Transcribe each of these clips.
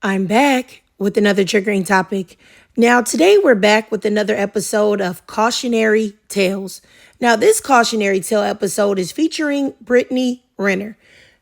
I'm back with another triggering topic. Now, today we're back with another episode of Cautionary Tales. Now, this cautionary tale episode is featuring Brittany Renner.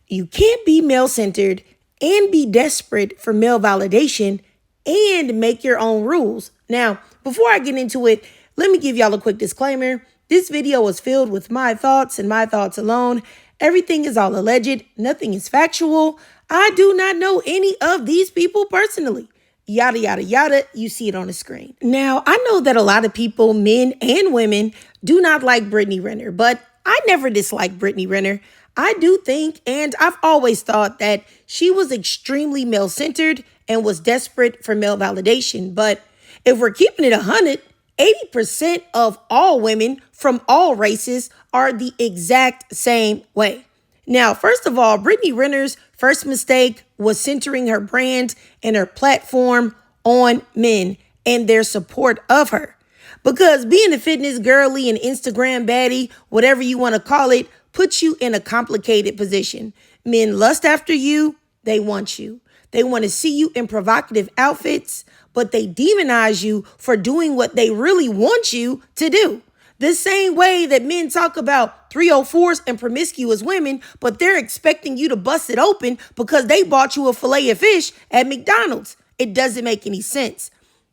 You can't be male centered and be desperate for male validation and make your own rules. Now, before I get into it, let me give y'all a quick disclaimer. This video was filled with my thoughts and my thoughts alone. Everything is all alleged, nothing is factual. I do not know any of these people personally. Yada, yada, yada. You see it on the screen. Now, I know that a lot of people, men and women, do not like Brittany Renner, but I never disliked Brittany Renner. I do think, and I've always thought that she was extremely male-centered and was desperate for male validation. But if we're keeping it 100, 80% of all women from all races are the exact same way. Now, first of all, Brittany Renner's first mistake was centering her brand and her platform on men and their support of her. Because being a fitness girly and Instagram baddie, whatever you want to call it, puts you in a complicated position. Men lust after you, they want you. They want to see you in provocative outfits, but they demonize you for doing what they really want you to do. The same way that men talk about 304s and promiscuous women, but they're expecting you to bust it open because they bought you a fillet of fish at McDonald's. It doesn't make any sense.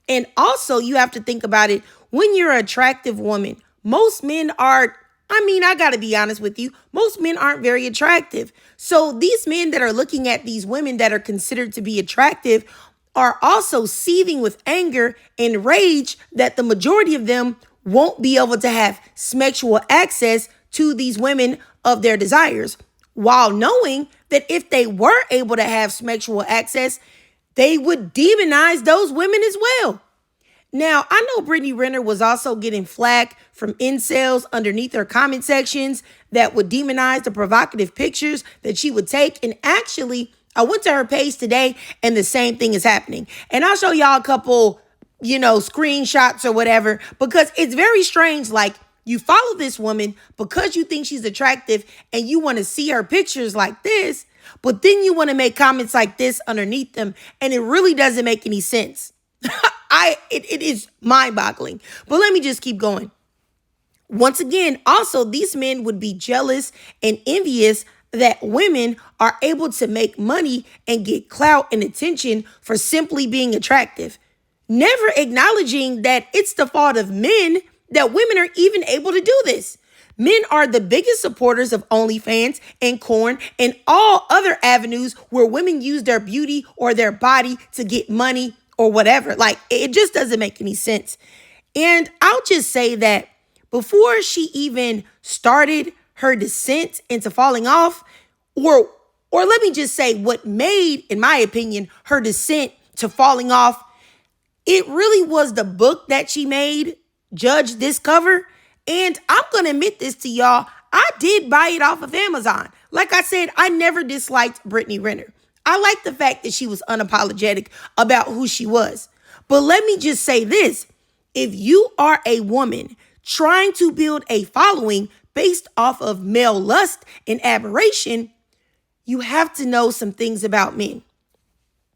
And also, you have to think about it. When you're an attractive woman, most men are, I got to be honest with you, most men aren't very attractive. So these men that are looking at these women that are considered to be attractive are also seething with anger and rage that the majority of them won't be able to have sexual access to these women of their desires, while knowing that if they were able to have sexual access, they would demonize those women as well. Now, I know Brittany Renner was also getting flack from incels underneath her comment sections that would demonize the provocative pictures that she would take. And actually, I went to her page today and the same thing is happening. And I'll show y'all a couple screenshots or whatever, because it's very strange. Like, you follow this woman because you think she's attractive and you want to see her pictures like this, but then you want to make comments like this underneath them. And it really doesn't make any sense. It is mind-boggling. But let me just keep going. Once again, also, these men would be jealous and envious that women are able to make money and get clout and attention for simply being attractive, never acknowledging that it's the fault of men that women are even able to do this. Men are the biggest supporters of OnlyFans and Corn and all other avenues where women use their beauty or their body to get money or whatever. Like, it just doesn't make any sense. And I'll just say that before she even started her descent into falling off, or let me just say what made, in my opinion, her descent to falling off, it really was the book that she made, Judge This Cover. And I'm going to admit this to y'all. I did buy it off of Amazon. Like I said, I never disliked Brittany Renner. I like the fact that she was unapologetic about who she was. But let me just say this. If you are a woman trying to build a following based off of male lust and admiration, you have to know some things about men.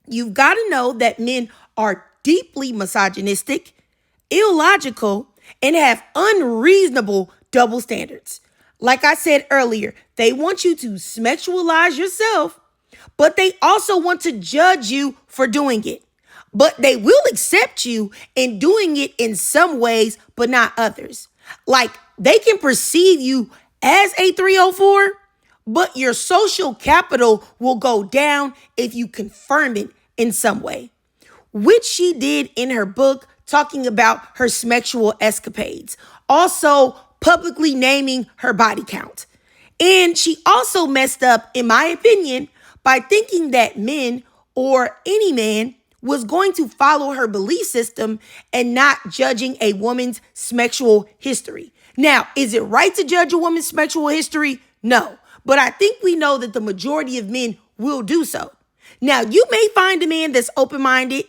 You've got to know that men are deeply misogynistic, illogical, and have unreasonable double standards. Like I said earlier, they want you to sexualize yourself, but they also want to judge you for doing it. But they will accept you in doing it in some ways, but not others. Like, they can perceive you as a 304, but your social capital will go down if you confirm it in some way, which she did in her book talking about her sexual escapades, also publicly naming her body count. And she also messed up, in my opinion, by thinking that men or any man was going to follow her belief system and not judging a woman's sexual history. Now, is it right to judge a woman's sexual history? No. But I think we know that the majority of men will do so. Now, you may find a man that's open-minded,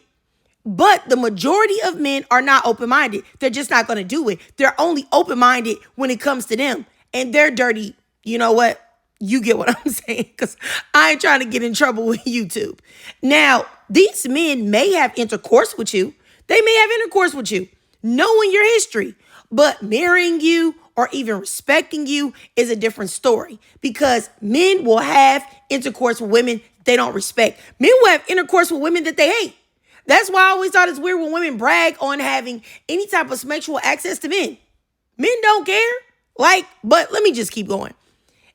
but the majority of men are not open-minded. They're just not going to do it. They're only open-minded when it comes to them. And they're dirty. You know what? You get what I'm saying? Because I ain't trying to get in trouble with YouTube. Now, these men may have intercourse with you. They may have intercourse with you, knowing your history, but marrying you or even respecting you is a different story, because men will have intercourse with women they don't respect. Men will have intercourse with women that they hate. That's why I always thought it's weird when women brag on having any type of sexual access to men. Men don't care. But let me just keep going.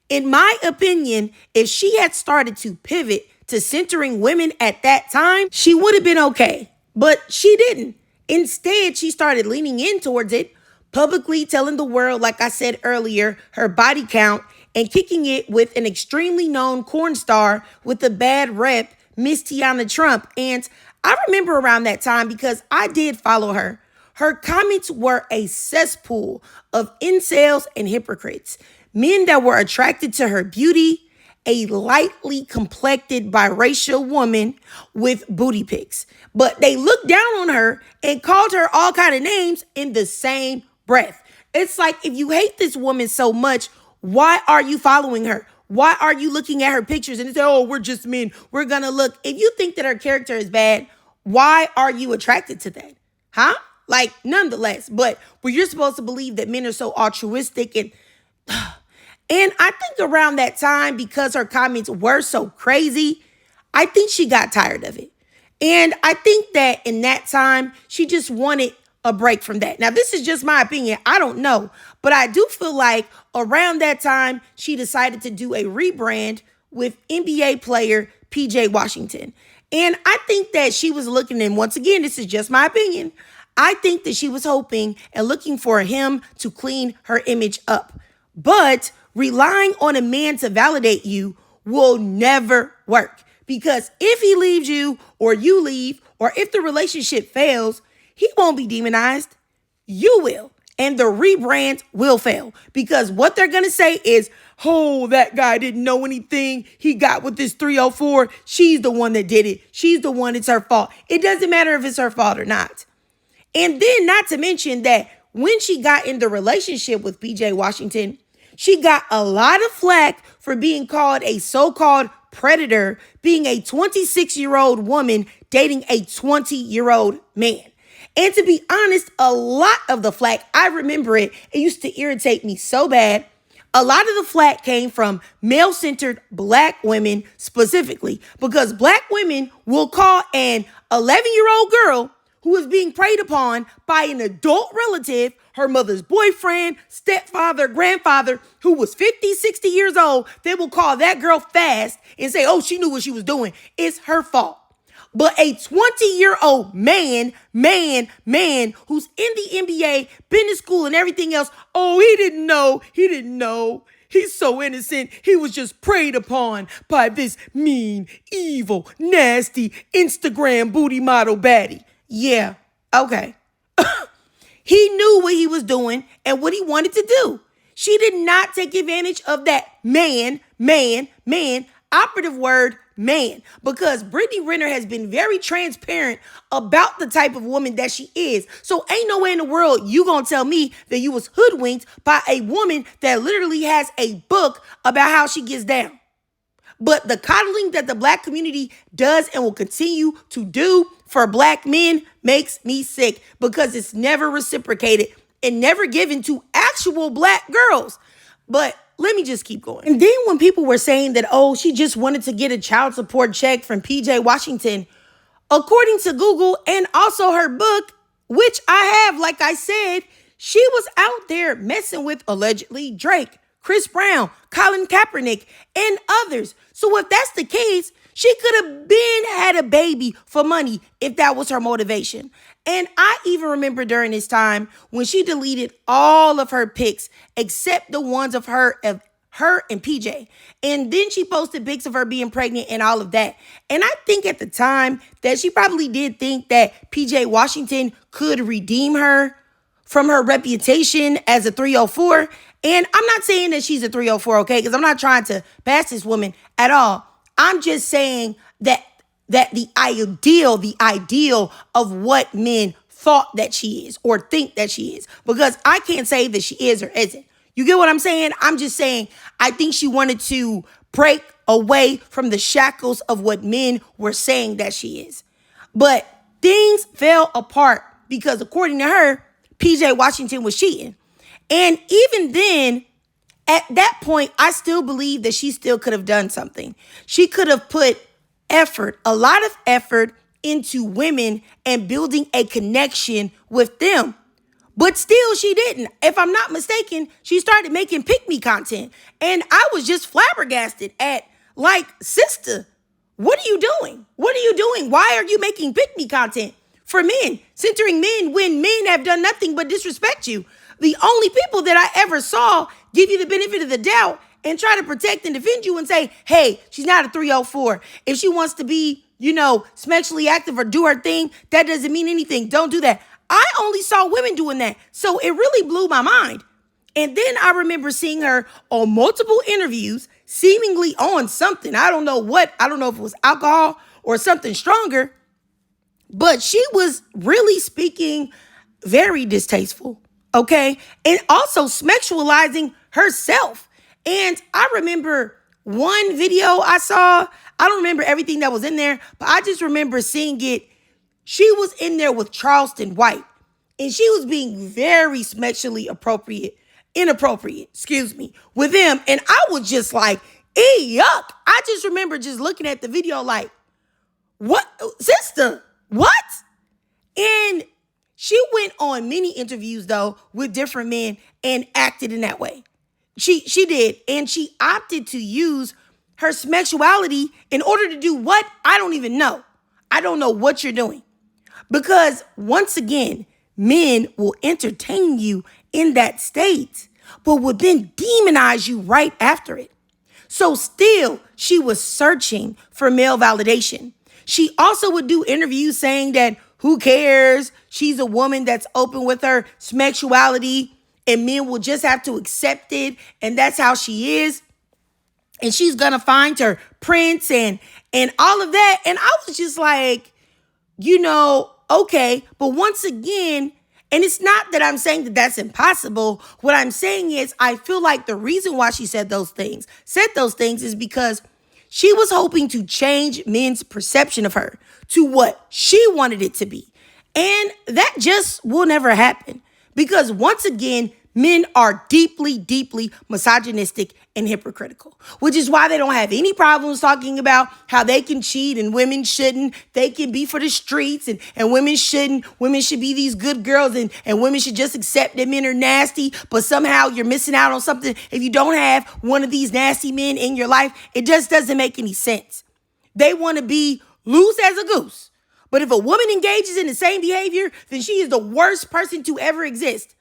In my opinion, if she had started to pivot to centering women at that time, she would have been okay. But she didn't. Instead, she started leaning in towards it, publicly telling the world, like I said earlier, her body count, and kicking it with an extremely known porn star with a bad rep, Miss Tiana Trump. And I remember around that time because I did follow her. Her comments were a cesspool of incels and hypocrites, men that were attracted to her beauty, a lightly complected biracial woman with booty pics. But they looked down on her and called her all kind of names in the same breath. It's like, if you hate this woman so much, why are you following her? Why are you looking at her pictures and say, oh, we're just men, we're gonna look? If you think that her character is bad, why are you attracted to that? Huh? Nonetheless, but you're supposed to believe that men are so altruistic and I think around that time, because her comments were so crazy, I think she got tired of it. And I think that in that time, she just wanted a break from that. Now, this is just my opinion. I don't know. But I do feel like around that time, she decided to do a rebrand with NBA player PJ Washington. And I think that she was looking, and once again, this is just my opinion, I think that she was hoping and looking for him to clean her image up. But relying on a man to validate you will never work, because if he leaves you or you leave, or if the relationship fails, he won't be demonized. You will. And the rebrand will fail, because what they're going to say is, oh, that guy didn't know anything he got with this 304. She's the one that did it. She's the one. It's her fault. It doesn't matter if it's her fault or not. And then not to mention that when she got in the relationship with PJ Washington, she got a lot of flack for being called a so-called predator, being a 26-year-old woman dating a 20-year-old man. And to be honest, a lot of the flack, I remember it used to irritate me so bad. A lot of the flack came from male-centered Black women specifically, because Black women will call an 11-year-old girl who is being preyed upon by an adult relative, her mother's boyfriend, stepfather, grandfather, who was 50, 60 years old. They will call that girl fast and say, oh, she knew what she was doing. It's her fault. But a 20-year-old man who's in the NBA, been to school and everything else, oh, he didn't know. He's so innocent. He was just preyed upon by this mean, evil, nasty Instagram booty model baddie. Yeah, okay. He knew what he was doing and what he wanted to do. She did not take advantage of that man, operative word, man, because Brittany Renner has been very transparent about the type of woman that she is. So ain't no way in the world you gonna tell me that you was hoodwinked by a woman that literally has a book about how she gets down. But the coddling that the Black community does and will continue to do for Black men makes me sick, because it's never reciprocated and never given to actual Black girls. But let me just keep going. And then when people were saying that, oh, she just wanted to get a child support check from PJ Washington, according to Google and also her book, which I have, like I said, she was out there messing with allegedly Drake, Chris Brown, Colin Kaepernick, and others. So if that's the case, she could have been had a baby for money if that was her motivation. And I even remember during this time when she deleted all of her pics except the ones of her and PJ. And then she posted pics of her being pregnant and all of that. And I think at the time that she probably did think that PJ Washington could redeem her from her reputation as a 304. And I'm not saying that she's a 304, okay? Because I'm not trying to bash this woman at all. I'm just saying that the ideal of what men thought that she is or think that she is. Because I can't say that she is or isn't. You get what I'm saying? I'm just saying, I think she wanted to break away from the shackles of what men were saying that she is. But things fell apart because according to her, PJ Washington was cheating. And even then, at that point, I still believe that she still could have done something. She could have put effort, a lot of effort into women and building a connection with them. But still, she didn't. If I'm not mistaken, she started making pick-me content. And I was just flabbergasted at, like, sister, what are you doing? What are you doing? Why are you making pick-me content for men, centering men when men have done nothing but disrespect you? The only people that I ever saw give you the benefit of the doubt and try to protect and defend you and say, hey, she's not a 304. If she wants to be, sexually active or do her thing, that doesn't mean anything. Don't do that. I only saw women doing that. So it really blew my mind. And then I remember seeing her on multiple interviews, seemingly on something. I don't know what. I don't know if it was alcohol or something stronger. But she was really speaking very distasteful. Okay. And also sexualizing herself. And I remember one video I saw. I don't remember everything that was in there, but I just remember seeing it. She was in there with Charleston White, and she was being very sexually inappropriate, with him. And I was just like, yuck. I just remember just looking at the video like, what, sister, what? And she went on many interviews, though, with different men and acted in that way. She did. And she opted to use her sexuality in order to do what? I don't even know. I don't know what you're doing. Because once again, men will entertain you in that state, but will then demonize you right after it. So still, she was searching for male validation. She also would do interviews saying that who cares? She's a woman that's open with her sexuality and men will just have to accept it. And that's how she is. And she's going to find her prince and all of that. And I was just like, okay. But once again, and it's not that I'm saying that that's impossible. What I'm saying is I feel like the reason why she said those things is because she was hoping to change men's perception of her to what she wanted it to be. And that just will never happen because once again, men are deeply, deeply misogynistic and hypocritical, which is why they don't have any problems talking about how they can cheat and women shouldn't. They can be for the streets and women shouldn't. Women should be these good girls and women should just accept that men are nasty. But somehow you're missing out on something if you don't have one of these nasty men in your life. It just doesn't make any sense. They want to be loose as a goose. But if a woman engages in the same behavior, then she is the worst person to ever exist.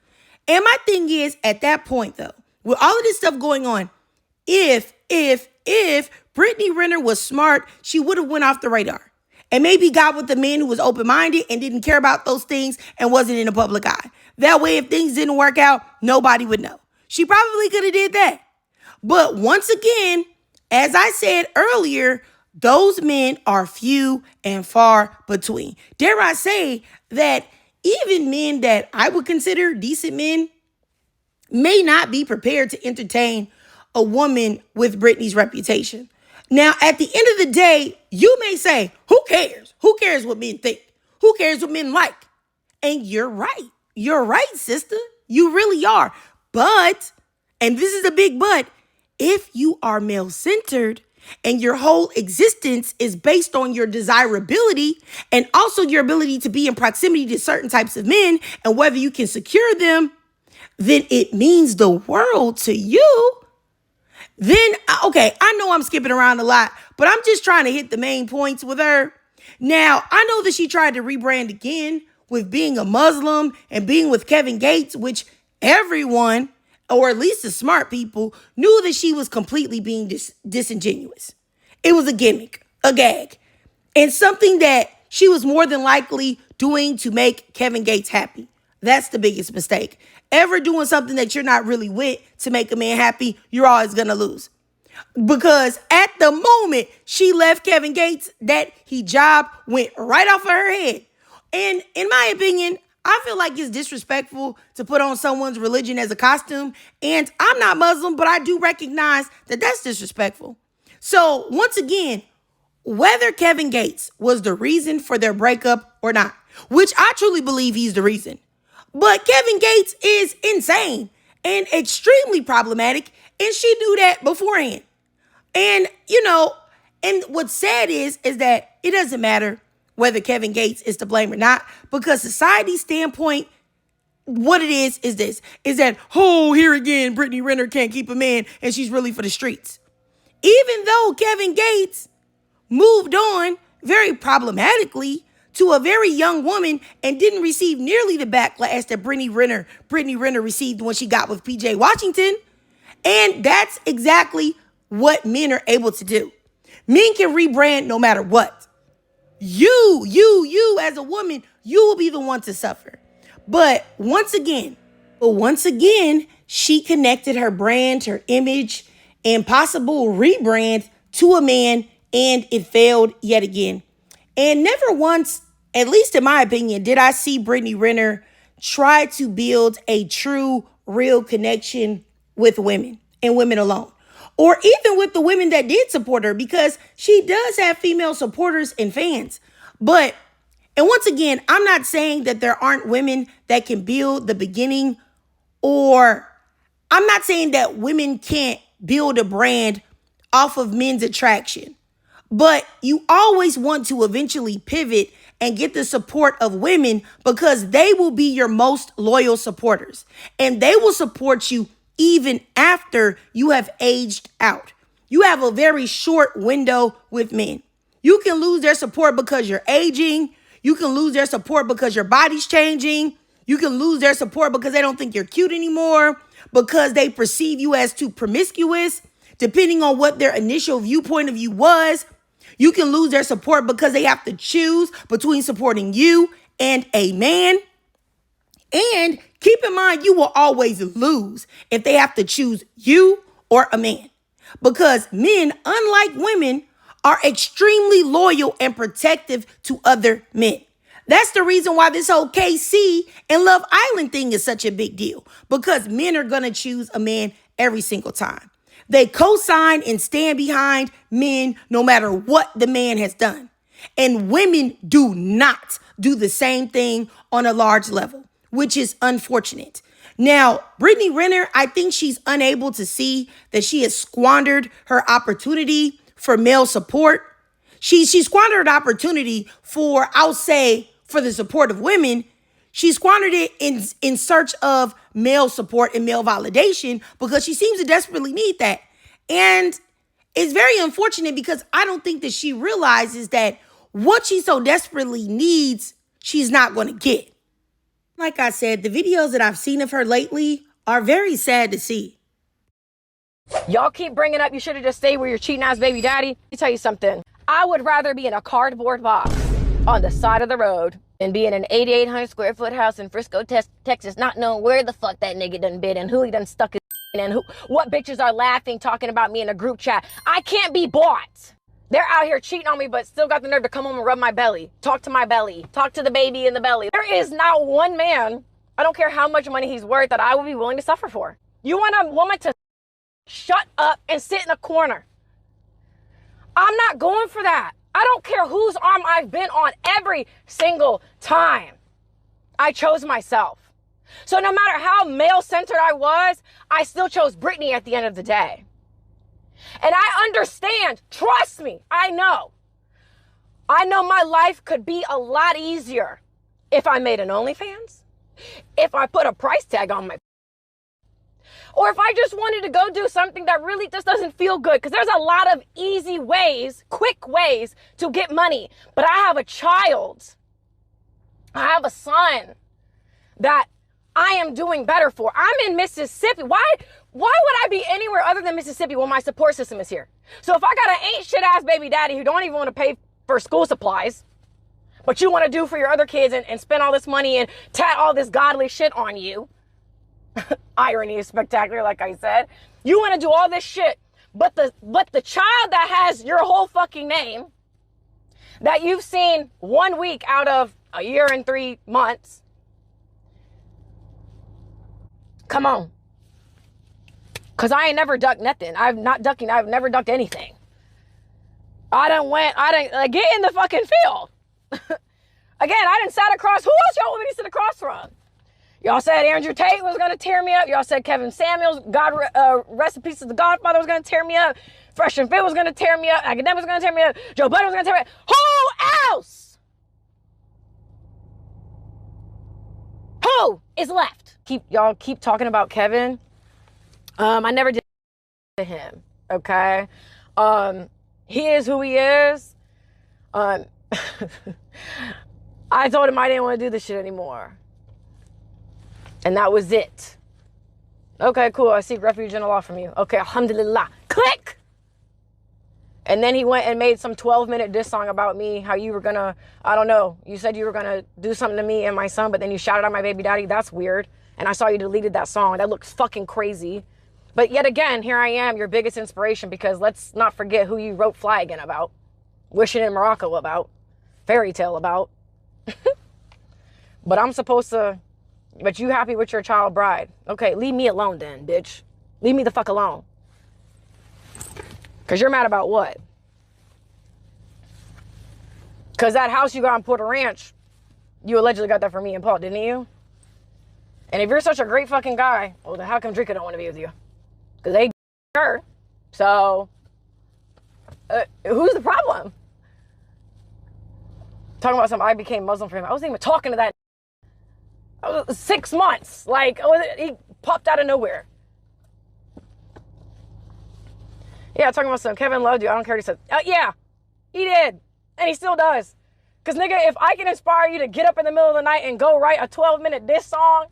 And my thing is, at that point, though, with all of this stuff going on, if Brittany Renner was smart, she would have went off the radar and maybe got with the man who was open-minded and didn't care about those things and wasn't in the public eye. That way, if things didn't work out, nobody would know. She probably could have did that. But once again, as I said earlier, those men are few and far between. Dare I say that even men that I would consider decent men may not be prepared to entertain a woman with Brittany's reputation. Now, at the end of the day, you may say, who cares? Who cares what men think? Who cares what men like? And you're right. You're right, sister. You really are. But, and this is a big but, if you are male-centered, and your whole existence is based on your desirability and also your ability to be in proximity to certain types of men and whether you can secure them, then it means the world to you. Then, okay, I know I'm skipping around a lot, but I'm just trying to hit the main points with her. Now, I know that she tried to rebrand again with being a Muslim and being with Kevin Gates, which everyone, or at least the smart people, knew that she was completely being disingenuous. It was a gimmick, a gag, and something that she was more than likely doing to make Kevin Gates happy. That's the biggest mistake. Ever doing something that you're not really with to make a man happy, you're always going to lose. Because at the moment she left Kevin Gates, that hijab went right off of her head. And in my opinion, I feel like it's disrespectful to put on someone's religion as a costume. And I'm not Muslim, but I do recognize that that's disrespectful. So once again, whether Kevin Gates was the reason for their breakup or not, which I truly believe he's the reason, but Kevin Gates is insane and extremely problematic, and she knew that beforehand. And, and what's sad is that it doesn't matter whether Kevin Gates is to blame or not, because society's standpoint, what it is that, oh, here again, Brittany Renner can't keep a man and she's really for the streets. Even though Kevin Gates moved on very problematically to a very young woman and didn't receive nearly the backlash that Brittany Renner received when she got with PJ Washington. And that's exactly what men are able to do. Men can rebrand no matter what. You as a woman, you will be the one to suffer. But once again, she connected her brand, her image, and possible rebrand to a man, and it failed yet again. And never once, at least in my opinion, did I see Brittany Renner try to build a true, real connection with women and women alone. Or even with the women that did support her, because she does have female supporters and fans. And once again, I'm not saying that there aren't women that can build the beginning, or I'm not saying that women can't build a brand off of men's attraction. But you always want to eventually pivot and get the support of women, because they will be your most loyal supporters. And they will support you even after you have aged out. You have a very short window with men. You can lose their support because you're aging. You can lose their support because your body's changing. You can lose their support because they don't think you're cute anymore, because they perceive you as too promiscuous, depending on what their initial viewpoint of you was. You can lose their support because they have to choose between supporting you and a man. And keep in mind, you will always lose if they have to choose you or a man. Because men, unlike women, are extremely loyal and protective to other men. That's the reason why this whole KC and Love Island thing is such a big deal. Because men are going to choose a man every single time. They co-sign and stand behind men no matter what the man has done. And women do not do the same thing on a large level, which is unfortunate. Now, Brittany Renner, I think she's unable to see that she has squandered her opportunity for male support. She squandered opportunity for, I'll say, for the support of women. She squandered it in search of male support and male validation, because she seems to desperately need that. And it's very unfortunate, because I don't think that she realizes that what she so desperately needs, she's not going to get. Like I said, the videos that I've seen of her lately are very sad to see. Y'all keep bringing up you should have just stayed with your cheating ass baby daddy. Let me tell you something. I would rather be in a cardboard box on the side of the road than be in an 8,800 square foot house in Frisco, Texas, not knowing where the fuck that nigga done been and who he done stuck his and what bitches are laughing, talking about me in a group chat. I can't be bought. They're out here cheating on me, but still got the nerve to come home and rub my belly, talk to my belly, talk to the baby in the belly. There is not one man, I don't care how much money he's worth, that I would be willing to suffer for. You want a woman to shut up and sit in a corner? I'm not going for that. I don't care whose arm I've been on every single time. I chose myself. So no matter how male-centered I was, I still chose Brittany at the end of the day. And I understand, trust me, I know my life could be a lot easier if I made an OnlyFans, if I put a price tag on my, or if I just wanted to go do something that really just doesn't feel good, because there's a lot of easy ways, quick ways to get money. But I have a child, I have a son that I am doing better for. I'm in Mississippi. Why would I be anywhere other than Mississippi when my support system is here? So if I got an ain't shit ass baby daddy who don't even want to pay for school supplies, but you want to do for your other kids and spend all this money and tat all this godly shit on you, irony is spectacular, like I said. You want to do all this shit, but the child that has your whole fucking name, that you've seen 1 week out of a year and 3 months, Come on. Because I ain't never ducked nothing. I've never ducked anything. Get in the fucking field. Again, I didn't sat across. Who else y'all want me to sit across from? Y'all said Andrew Tate was going to tear me up. Y'all said Kevin Samuels, rest in peace to the Godfather, was going to tear me up. Fresh and Fit was going to tear me up. Academic was going to tear me up. Joe Budden was going to tear me up. Who else? Who is left? Y'all keep talking about Kevin. I never did to him. Okay. He is who he is. I told him I didn't want to do this shit anymore. And that was it. Okay, cool. I seek refuge in Allah from you. Okay, alhamdulillah. Click! And then he went and made some 12-minute diss song about me, how you were gonna, I don't know, you said you were gonna do something to me and my son, but then you shouted out my baby daddy. That's weird. And I saw you deleted that song. That looks fucking crazy. But yet again, here I am, your biggest inspiration, because let's not forget who you wrote Fly Again about, Wishing in Morocco about, Fairy Tale about. But you happy with your child bride. Okay, leave me alone then, bitch. Leave me the fuck alone. Because you're mad about what? Because that house you got in Porter Ranch, you allegedly got that from me and Paul, didn't you? And if you're such a great fucking guy, well, then how come Drika don't want to be with you? Because they her. So, who's the problem? Talking about I became Muslim for him. I wasn't even talking to that. I was 6 months. Like, he popped out of nowhere. Yeah, talking about some Kevin loved you. I don't care what he said. Yeah, he did. And he still does. Because, nigga, if I can inspire you to get up in the middle of the night and go write a 12-minute diss song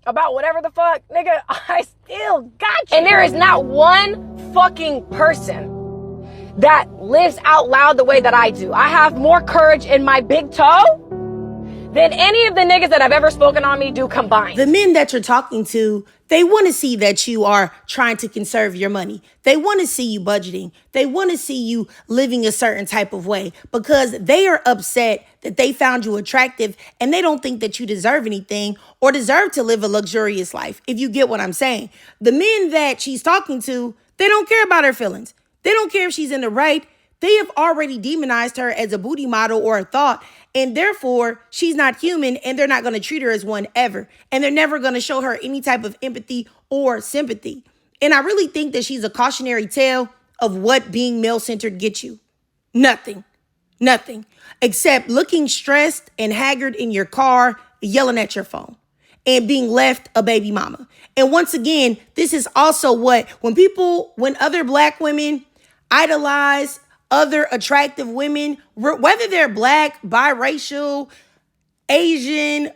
about whatever the fuck, nigga, I still got you. And there is not one fucking person that lives out loud the way that I do. I have more courage in my big toe than any of the niggas that have ever spoken on me do combined. The men that you're talking to, they want to see that you are trying to conserve your money. They want to see you budgeting. They want to see you living a certain type of way because they are upset that they found you attractive and they don't think that you deserve anything or deserve to live a luxurious life, if you get what I'm saying. The men that she's talking to, they don't care about her feelings. They don't care if she's in the right. They have already demonized her as a booty model or a thought, and therefore she's not human and they're not going to treat her as one ever. And they're never going to show her any type of empathy or sympathy. And I really think that she's a cautionary tale of what being male-centered gets you. Nothing. Except looking stressed and haggard in your car, yelling at your phone, and being left a baby mama. And once again, this is also when other Black women idolize other attractive women, whether they're Black, biracial, Asian,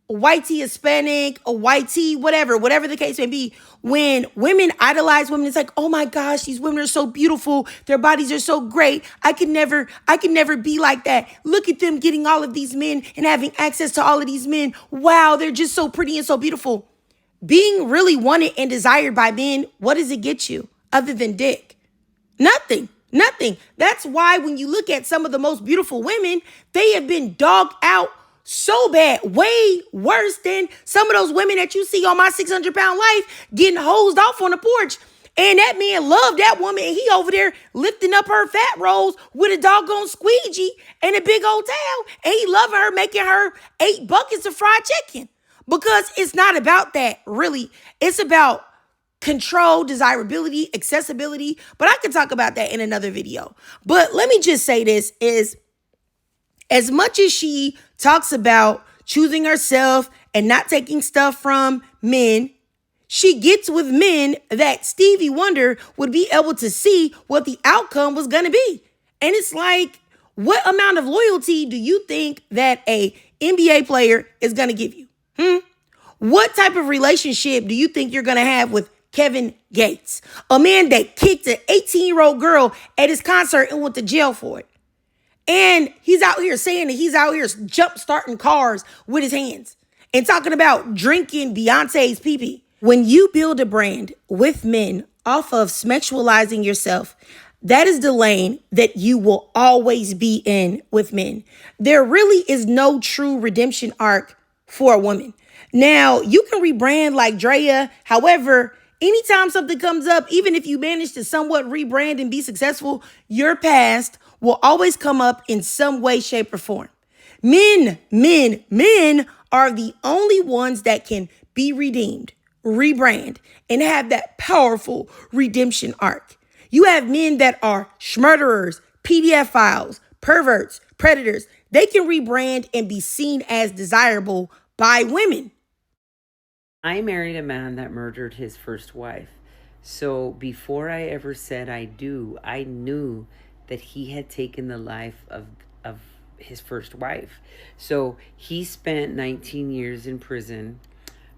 white tea, Hispanic, or white tea, whatever the case may be. When women idolize women, it's like, oh my gosh, these women are so beautiful. Their bodies are so great. I could never be like that. Look at them getting all of these men and having access to all of these men. Wow, they're just so pretty and so beautiful. Being really wanted and desired by men, what does it get you other than dick? Nothing. That's why when you look at some of the most beautiful women, they have been dogged out so bad, way worse than some of those women that you see on My 600-Pound Life getting hosed off on the porch. And that man loved that woman, and he over there lifting up her fat rolls with a doggone squeegee and a big old towel, and he loving her, making her 8 buckets of fried chicken. Because it's not about that, really. It's about control, desirability, accessibility. But I could talk about that in another video. But let me just say this is, as much as she talks about choosing herself and not taking stuff from men, she gets with men that Stevie Wonder would be able to see what the outcome was going to be. And it's like, what amount of loyalty do you think that a NBA player is going to give you? What type of relationship do you think you're going to have with Kevin Gates, a man that kicked an 18-year-old girl at his concert and went to jail for it? And he's out here saying that he's out here jump-starting cars with his hands and talking about drinking Beyonce's pee-pee. When you build a brand with men off of sexualizing yourself, that is the lane that you will always be in with men. There really is no true redemption arc for a woman. Now, you can rebrand like Drea. However, anytime something comes up, even if you manage to somewhat rebrand and be successful, your past will always come up in some way, shape, or form. Men are the only ones that can be redeemed, rebrand, and have that powerful redemption arc. You have men that are schmurderers, PDF files, perverts, predators. They can rebrand and be seen as desirable by women. I married a man that murdered his first wife. So before I ever said I do, I knew that he had taken the life of his first wife. So he spent 19 years in prison,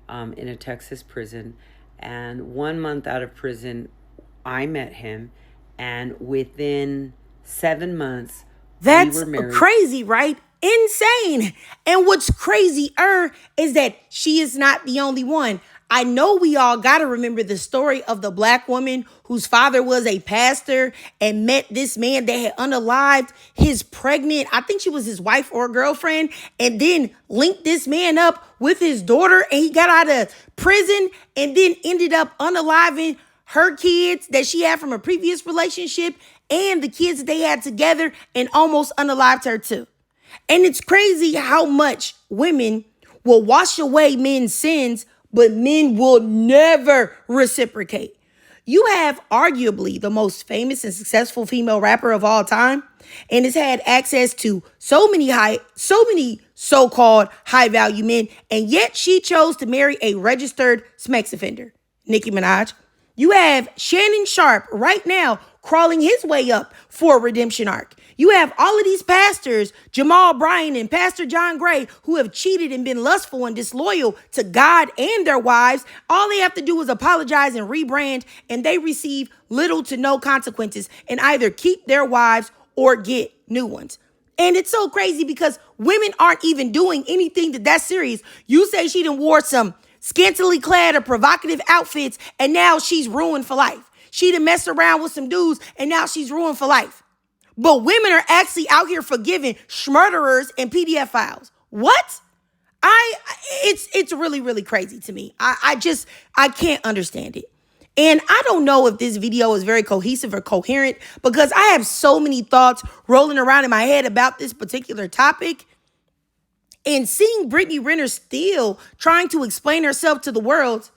in a Texas prison. And 1 month out of prison, I met him. And within 7 months, That's we were married. crazy, right? Insane. And what's crazier is that she is not the only one. I know we all got to remember the story of the black woman whose father was a pastor and met this man that had unalived his pregnant, I think she was his wife or girlfriend, and then linked this man up with his daughter, and he got out of prison and then ended up unaliving her kids that she had from a previous relationship and the kids that they had together, and almost unalived her too. And it's crazy how much women will wash away men's sins, but men will never reciprocate. You have arguably the most famous and successful female rapper of all time, and has had access to so many so-called high value men, and yet she chose to marry a registered sex offender, Nicki Minaj. You have Shannon Sharp right now crawling his way up for a redemption arc. You have all of these pastors, Jamal Bryan and Pastor John Gray, who have cheated and been lustful and disloyal to God and their wives. All they have to do is apologize and rebrand, and they receive little to no consequences and either keep their wives or get new ones. And it's so crazy because women aren't even doing anything that's serious. You say she done wore some scantily clad or provocative outfits, and now she's ruined for life. She done messed around with some dudes, and now she's ruined for life. But women are actually out here forgiving schmurderers and PDF files. What? It's really, really crazy to me. I can't understand it. And I don't know if this video is very cohesive or coherent because I have so many thoughts rolling around in my head about this particular topic. And seeing Brittany Renner still trying to explain herself to the world,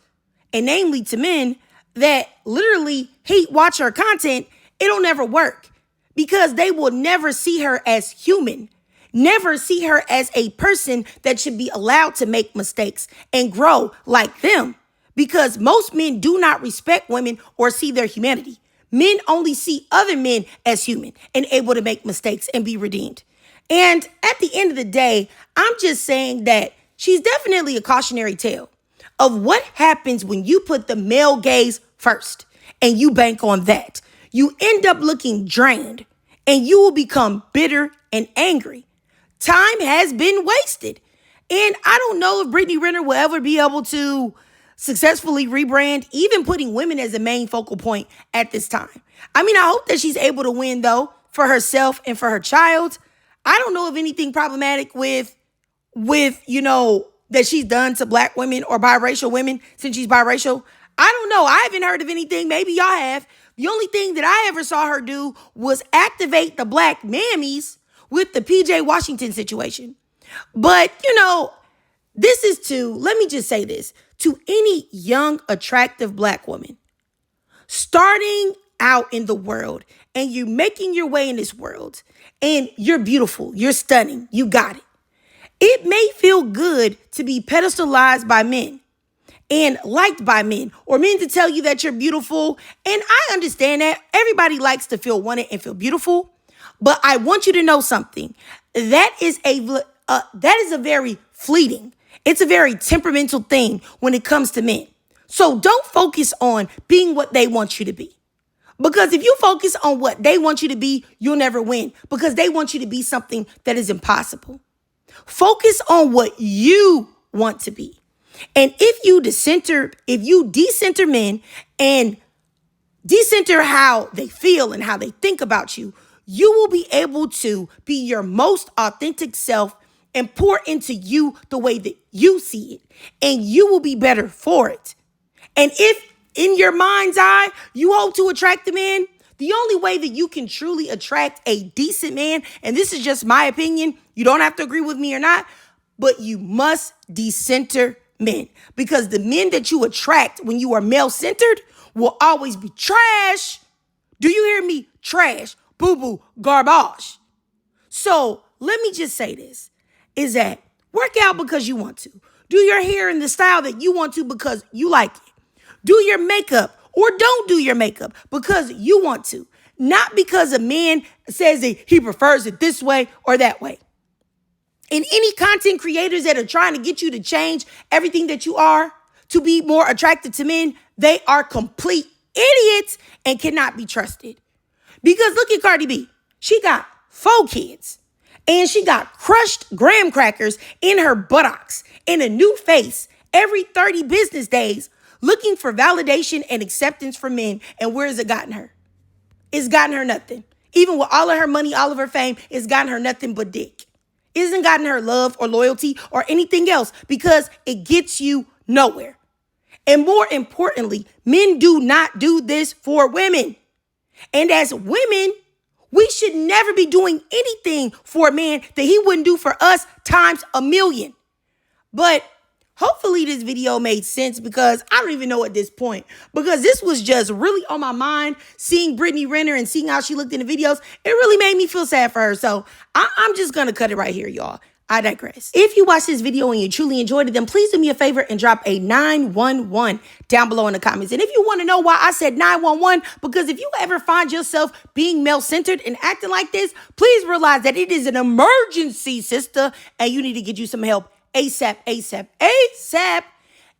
and namely to men that literally hate watch her content, it'll never work because they will never see her as human, never see her as a person that should be allowed to make mistakes and grow like them, because most men do not respect women or see their humanity. Men only see other men as human and able to make mistakes and be redeemed. And at the end of the day, I'm just saying that she's definitely a cautionary tale of what happens when you put the male gaze first and you bank on that. You end up looking drained and you will become bitter and angry. Time has been wasted. And I don't know if Brittany Renner will ever be able to successfully rebrand, even putting women as a main focal point at this time. I mean, I hope that she's able to win, though, for herself and for her child. I don't know of anything problematic with that she's done to black women or biracial women since she's biracial. I don't know. I haven't heard of anything. Maybe y'all have. The only thing that I ever saw her do was activate the black mammies with the PJ Washington situation. But, let me just say this, to any young, attractive black woman starting out in the world, and you're making your way in this world, and you're beautiful, you're stunning, you got it. It may feel good to be pedestalized by men and liked by men, or men to tell you that you're beautiful. And I understand that everybody likes to feel wanted and feel beautiful. But I want you to know something. That is a very fleeting. It's a very temperamental thing when it comes to men. So don't focus on being what they want you to be. Because if you focus on what they want you to be, you'll never win, because they want you to be something that is impossible. Focus on what you want to be. And if you decenter men and decenter how they feel and how they think about you, you will be able to be your most authentic self and pour into you the way that you see it, and you will be better for it. And if in your mind's eye you hope to attract a man, the only way that you can truly attract a decent man, and this is just my opinion, you don't have to agree with me or not, but you must decenter men, because the men that you attract when you are male-centered will always be trash. Do you hear me? Trash, boo-boo, garbage. So let me just say this, is that work out because you want to. Do your hair in the style that you want to because you like it. Do your makeup or don't do your makeup because you want to. Not because a man says that he prefers it this way or that way. And any content creators that are trying to get you to change everything that you are to be more attracted to men, they are complete idiots and cannot be trusted. Because look at Cardi B. She got 4 kids and she got crushed graham crackers in her buttocks and a new face every 30 business days looking for validation and acceptance from men. And where has it gotten her? It's gotten her nothing. Even with all of her money, all of her fame, it's gotten her nothing but dick. It hasn't gotten her love or loyalty or anything else because it gets you nowhere. And more importantly, men do not do this for women. And as women, we should never be doing anything for a man that he wouldn't do for us times a million. But hopefully this video made sense, because I don't even know at this point, because this was just really on my mind, seeing Brittany Renner and seeing how she looked in the videos. It really made me feel sad for her. So I'm just going to cut it right here, y'all. I digress. If you watched this video and you truly enjoyed it, then please do me a favor and drop a 911 down below in the comments. And if you want to know why I said 911, because if you ever find yourself being male-centered and acting like this, please realize that it is an emergency, sister, and you need to get you some help ASAP, ASAP, ASAP.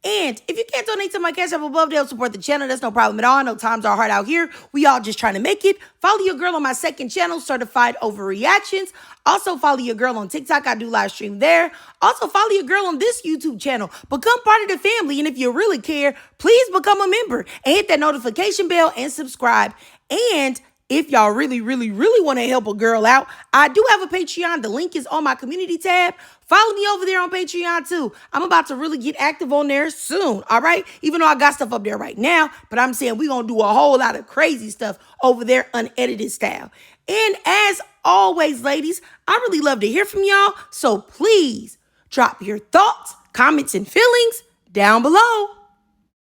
And if you can't donate to my cash app above, they'll support the channel. That's no problem at all. I know times are hard out here. We all just trying to make it. Follow your girl on my second channel, Certified Overreactions. Also follow your girl on TikTok. I do live stream there. Also follow your girl on this YouTube channel. Become part of the family. And if you really care, please become a member and hit that notification bell and subscribe. And if y'all really want to help a girl out, I do have a Patreon. The link is on my community tab. Follow me over there on Patreon too. I'm about to really get active on there soon, all right? Even though I got stuff up there right now, but I'm saying we're going to do a whole lot of crazy stuff over there, unedited style. And as always, ladies, I really love to hear from y'all. So please drop your thoughts, comments, and feelings down below.